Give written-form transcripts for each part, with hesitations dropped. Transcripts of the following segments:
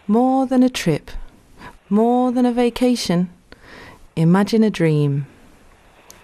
More than a trip, more than a vacation, imagine a dream.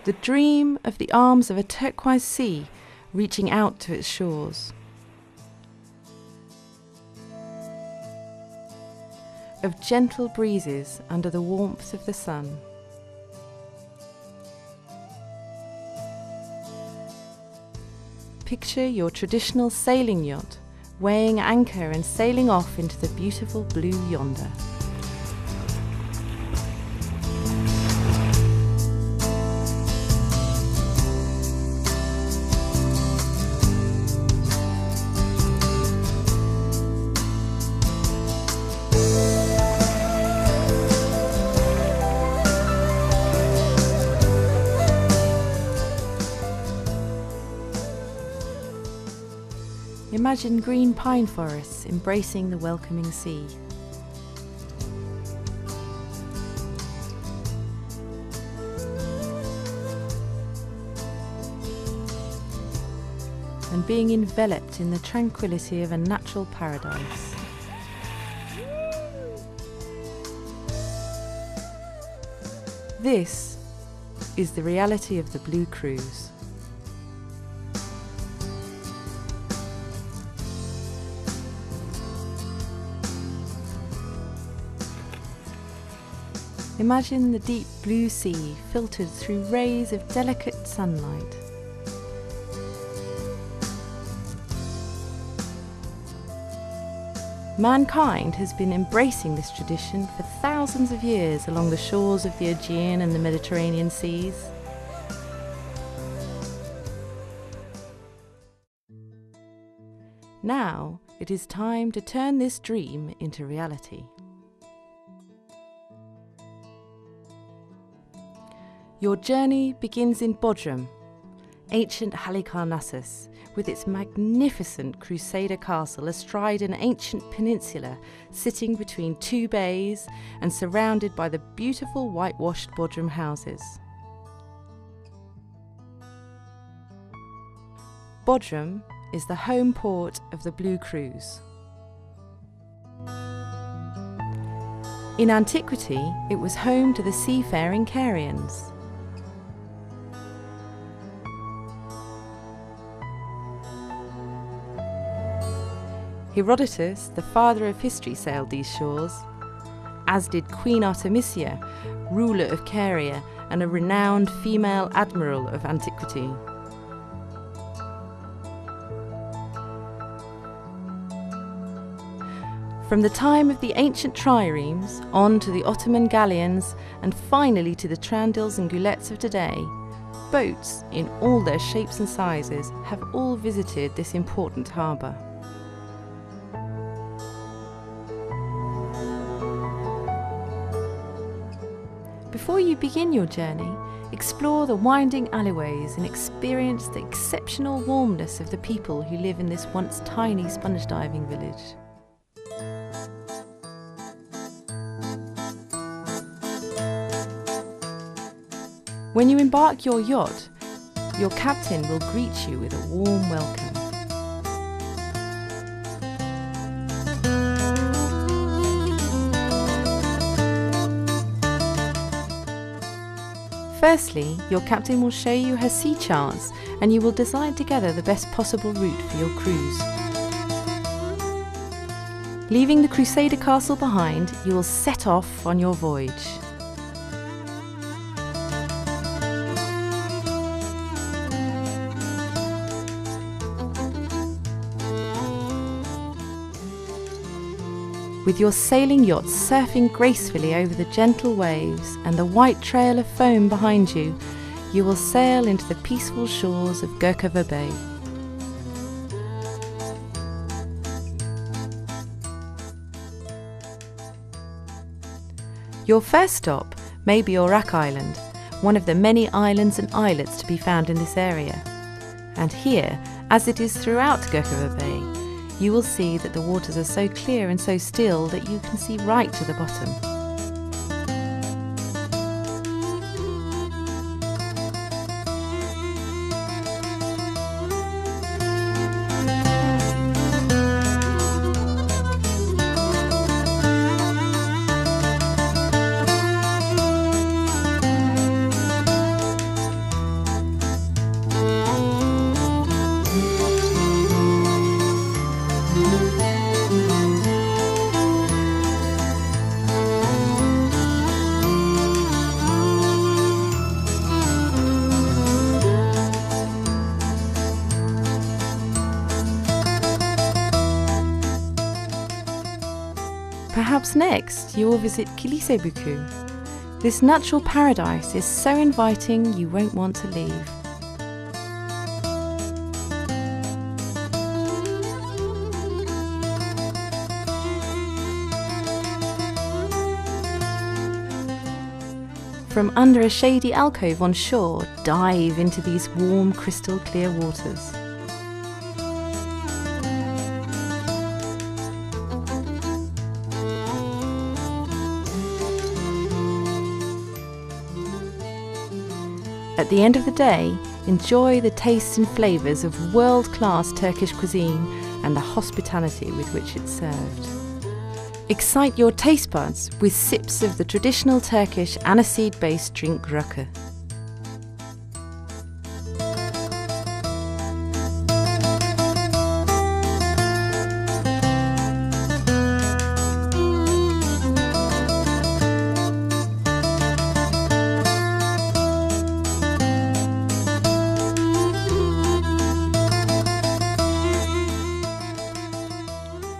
The dream of the arms of a turquoise sea reaching out to its shores. Of gentle breezes under the warmth of the sun. Picture your traditional sailing yacht weighing anchor and sailing off into the beautiful blue yonder. Imagine green pine forests embracing the welcoming sea. And being enveloped in the tranquility of a natural paradise. This is the reality of the Blue Cruise. Imagine the deep blue sea filtered through rays of delicate sunlight. Mankind has been embracing this tradition for thousands of years along the shores of the Aegean and the Mediterranean seas. Now it is time to turn this dream into reality. Your journey begins in Bodrum, ancient Halicarnassus, with its magnificent Crusader castle astride an ancient peninsula sitting between two bays and surrounded by the beautiful whitewashed Bodrum houses. Bodrum is the home port of the Blue Cruise. In antiquity, it was home to the seafaring Carians. Herodotus, the father of history, sailed these shores, as did Queen Artemisia, ruler of Caria and a renowned female admiral of antiquity. From the time of the ancient triremes on to the Ottoman galleons and finally to the trandils and goulettes of today, boats in all their shapes and sizes have all visited this important harbour. Before you begin your journey, explore the winding alleyways and experience the exceptional warmness of the people who live in this once tiny sponge diving village. When you embark your yacht, your captain will greet you with a warm welcome. Firstly, your captain will show you her sea charts and you will decide together the best possible route for your cruise. Leaving the Crusader castle behind, you will set off on your voyage. With your sailing yacht surfing gracefully over the gentle waves and the white trail of foam behind you, you will sail into the peaceful shores of Gurkova Bay. Your first stop may be Orak Island, one of the many islands and islets to be found in this area. And here, as it is throughout Gurkova Bay, you will see that the waters are so clear and so still that you can see right to the bottom. Perhaps next you will visit Kilisebuku. This natural paradise is so inviting you won't want to leave. From under a shady alcove on shore, dive into these warm, crystal clear waters. At the end of the day, enjoy the tastes and flavours of world-class Turkish cuisine and the hospitality with which it's served. Excite your taste buds with sips of the traditional Turkish aniseed-based drink rakı.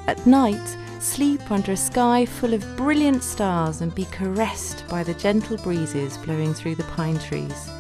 At night, sleep under a sky full of brilliant stars and be caressed by the gentle breezes blowing through the pine trees.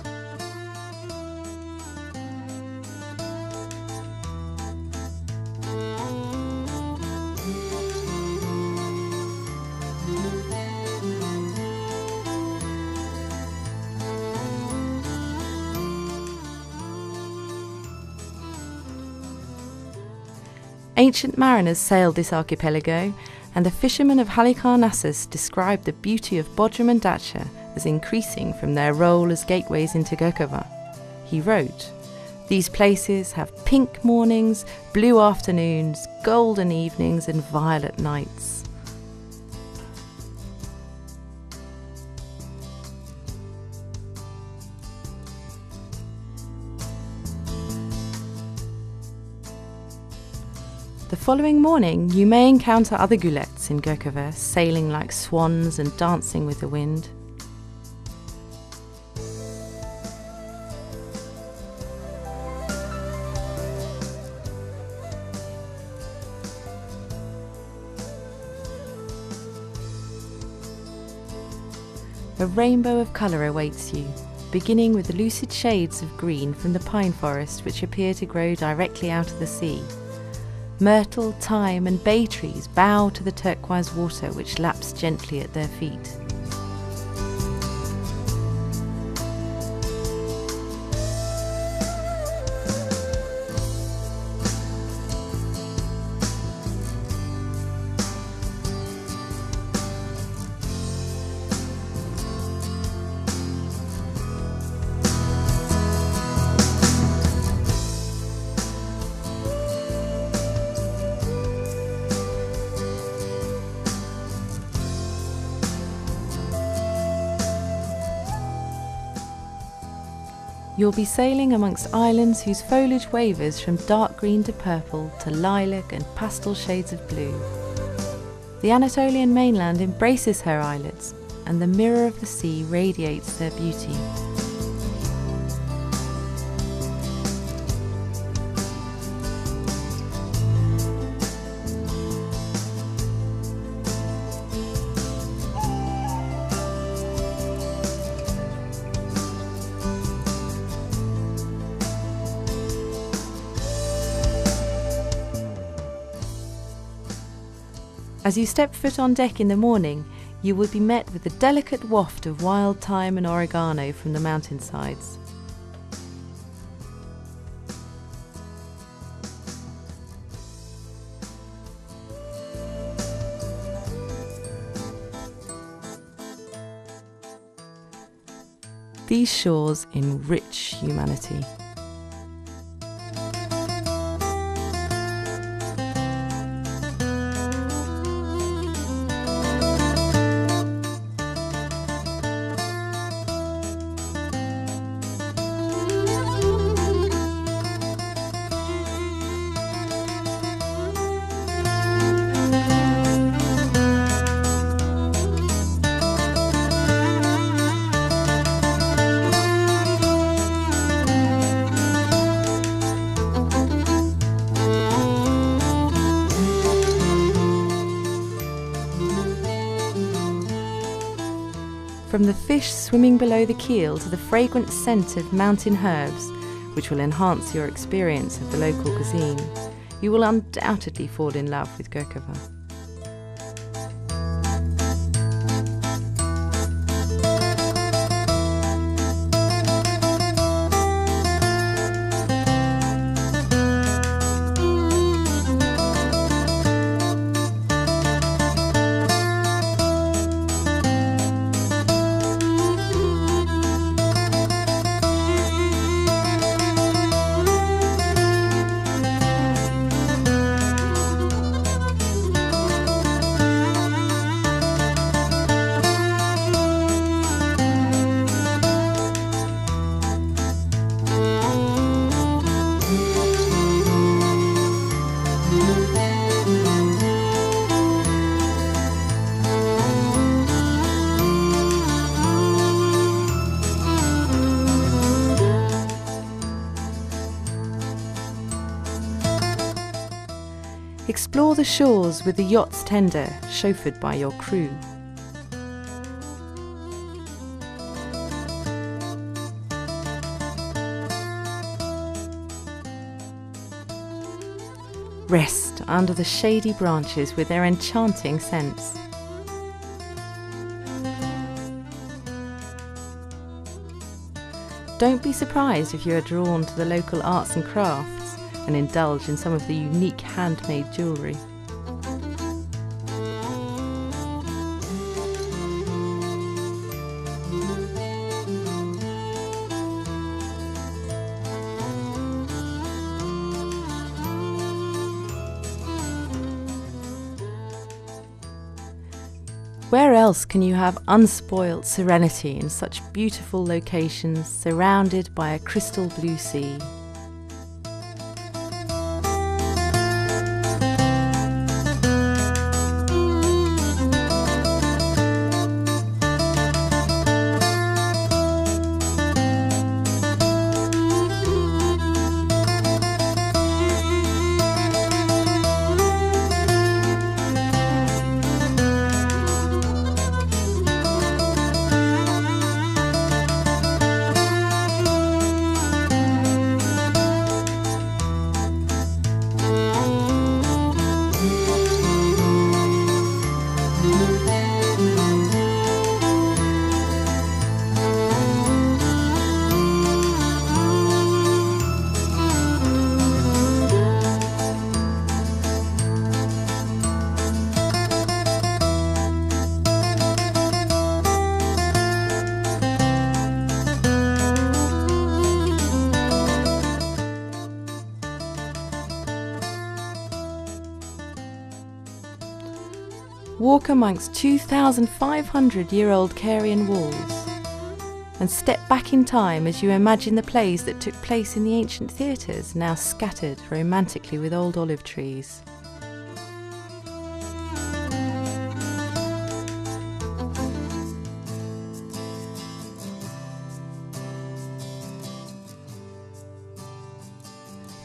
Ancient mariners sailed this archipelago, and the fishermen of Halikarnassus described the beauty of Bodrum and Datça as increasing from their role as gateways into Gökova. He wrote, "These places have pink mornings, blue afternoons, golden evenings and violet nights." The following morning, you may encounter other gulets in Gökova, sailing like swans and dancing with the wind. A rainbow of colour awaits you, beginning with the lucid shades of green from the pine forest which appear to grow directly out of the sea. Myrtle, thyme and bay trees bow to the turquoise water which laps gently at their feet. You'll be sailing amongst islands whose foliage wavers from dark green to purple to lilac and pastel shades of blue. The Anatolian mainland embraces her islets, and the mirror of the sea radiates their beauty. As you step foot on deck in the morning, you will be met with the delicate waft of wild thyme and oregano from the mountainsides. these shores enrich humanity. From the fish swimming below the keel to the fragrant scent of mountain herbs, which will enhance your experience of the local cuisine, you will undoubtedly fall in love with Gokova. Explore the shores with the yacht's tender, chauffeured by your crew. Rest under the shady branches with their enchanting scents. Don't be surprised if you are drawn to the local arts and crafts and indulge in some of the unique handmade jewellery. Where else can you have unspoilt serenity in such beautiful locations surrounded by a crystal blue sea? Walk amongst 2,500-year-old Carian walls and step back in time as you imagine the plays that took place in the ancient theatres, now scattered romantically with old olive trees.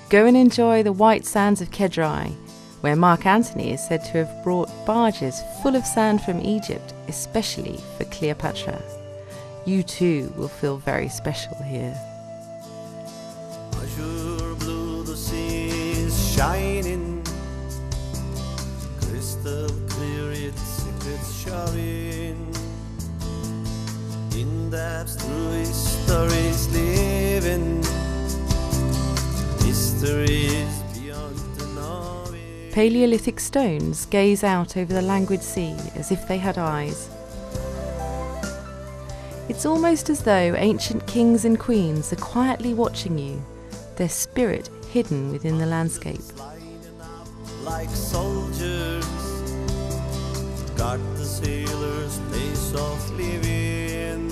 Go and enjoy the white sands of Kedrai, where Mark Antony is said to have brought barges full of sand from Egypt, especially for Cleopatra. You too will feel very special here. Azure blue, the sea is shining, crystal clear, its secrets showing. In depths through histories living, mysteries beyond the knowing. Paleolithic stones gaze out over the languid sea as if they had eyes. It's almost as though ancient kings and queens are quietly watching you, their spirit hidden within the landscape. Like soldiers, guard the sailors' place of living.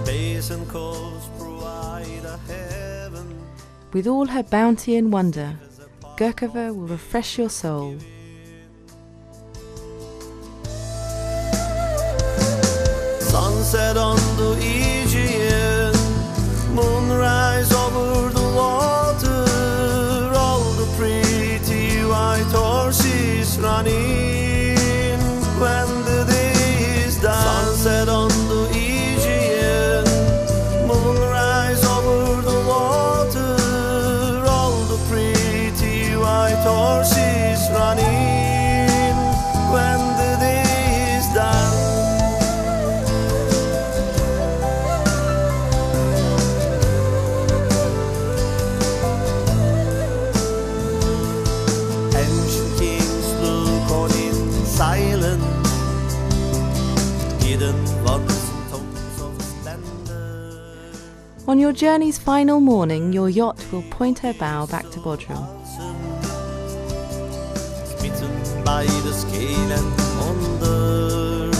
Bays and coves provide a heaven. With all her bounty and wonder, Gurkova will refresh your soul. Sunset on the Aegean, moonrise over the water, all the pretty white horses running when the day is done. Sunset on the Aegean, moonrise over the water, all the pretty white horses running when the day is done. Silent, hidden wonders and tones of splendor. On your journey's final morning, your yacht will point her bow back to Bodrum. Smitten by the scale and wonder.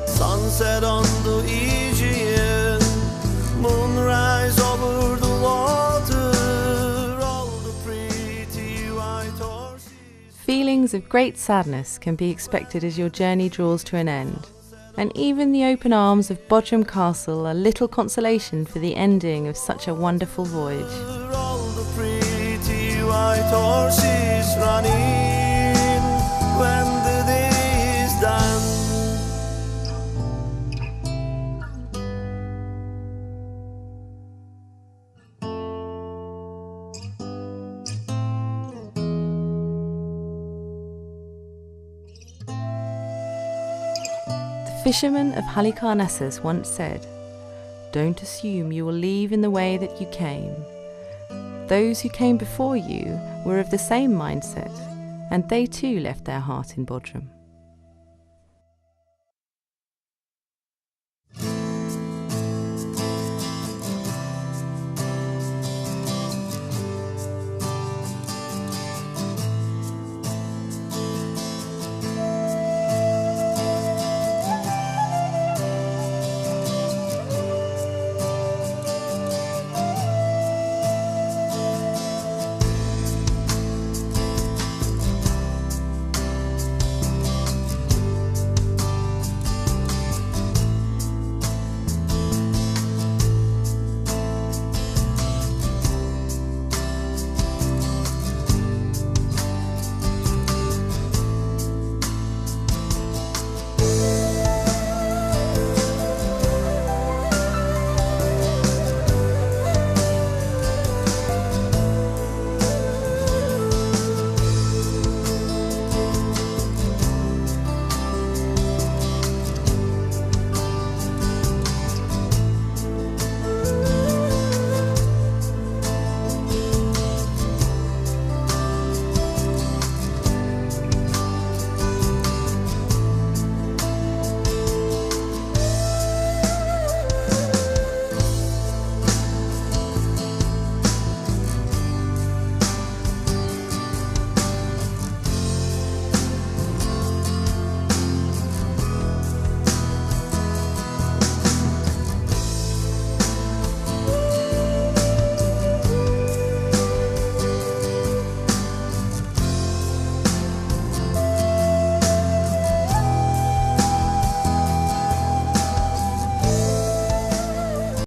Sunset on the Aegean, moonrise over the water. Feelings of great sadness can be expected as your journey draws to an end, and even the open arms of Bodrum Castle are little consolation for the ending of such a wonderful voyage. All the pretty white horses running when the day is done. The fisherman of Halicarnassus once said, "Don't assume you will leave in the way that you came. Those who came before you were of the same mindset, and they too left their heart in Bodrum."